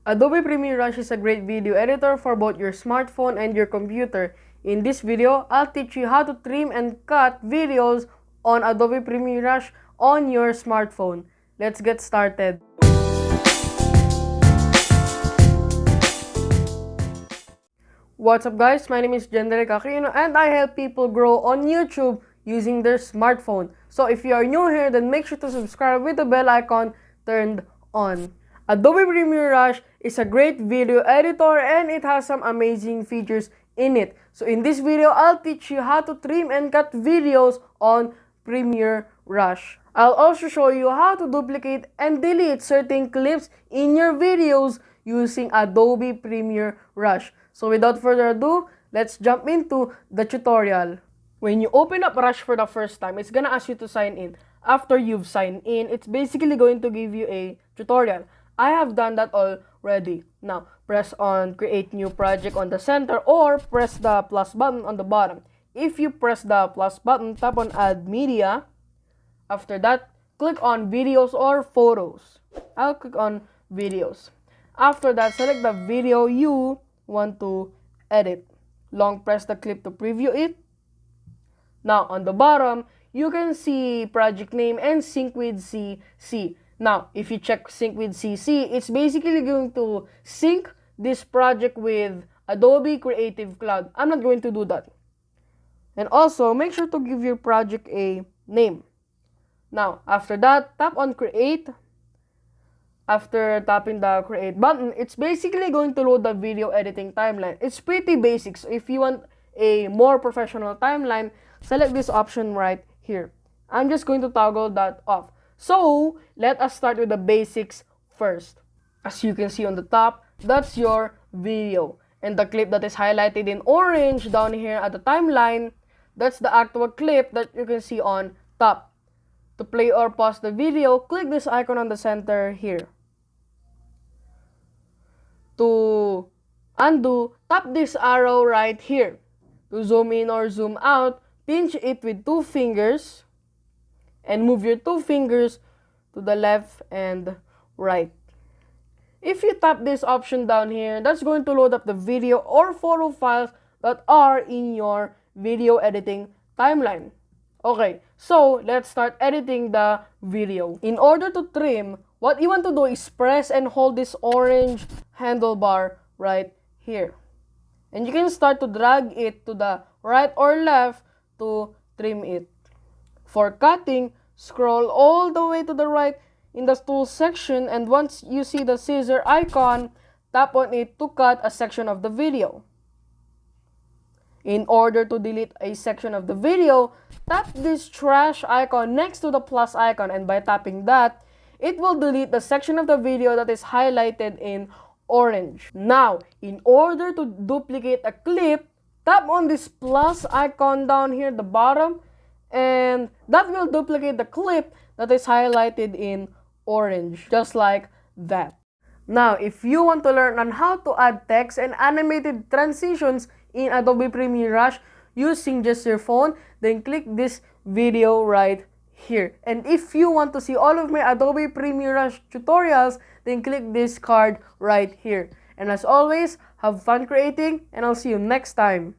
Adobe Premiere Rush is a great video editor for both your smartphone and your computer. In this video, I'll teach you how to trim and cut videos on Adobe Premiere Rush on your smartphone. Let's get started. What's up guys, my name is Jenric Aquino and I help people grow on YouTube using their smartphone. So if you are new here, then make sure to subscribe with the bell icon turned on. Adobe Premiere Rush is a great video editor and it has some amazing features in it. So in this video, I'll teach you how to trim and cut videos on Premiere Rush. I'll also show you how to duplicate and delete certain clips in your videos using Adobe Premiere Rush. So without further ado, let's jump into the tutorial. When you open up Rush for the first time, it's gonna ask you to sign in. After you've signed in, it's basically going to give you a tutorial. I have done that already. Now, press on Create New Project on the center or press the plus button on the bottom. If you press the plus button, tap on Add Media. After that, click on Videos or Photos. I'll click on Videos. After that, select the video you want to edit. Long press the clip to preview it. Now, on the bottom, you can see project name and sync with CC. Now, if you check sync with CC, it's basically going to sync this project with Adobe Creative Cloud. I'm not going to do that. And also, make sure to give your project a name. Now, after that, tap on Create. After tapping the Create button, it's basically going to load the video editing timeline. It's pretty basic. So if you want a more professional timeline, select this option right here. I'm just going to toggle that off. So, let us start with the basics first. As you can see on the top, that's your video. And the clip that is highlighted in orange down here at the timeline, that's the actual clip that you can see on top. To play or pause the video, click this icon on the center here. To undo, tap this arrow right here. To zoom in or zoom out, pinch it with 2 fingers. And move your 2 fingers to the left and right. If you tap this option down here, that's going to load up the video or photo files that are in your video editing timeline. Okay, so let's start editing the video. In order to trim, what you want to do is press and hold this orange handlebar right here. And you can start to drag it to the right or left to trim it. For cutting, scroll all the way to the right in the tool section, and once you see the scissor icon, tap on it to cut a section of the video. In order to delete a section of the video, tap this trash icon next to the plus icon, and by tapping that, it will delete the section of the video that is highlighted in orange. Now, in order to duplicate a clip, tap on this plus icon down here at the bottom, and that will duplicate the clip that is highlighted in orange, just like that. Now, if you want to learn on how to add text and animated transitions in Adobe Premiere Rush using just your phone, then click this video right here. And if you want to see all of my Adobe Premiere Rush tutorials, then click this card right here. And as always, have fun creating, and I'll see you next time.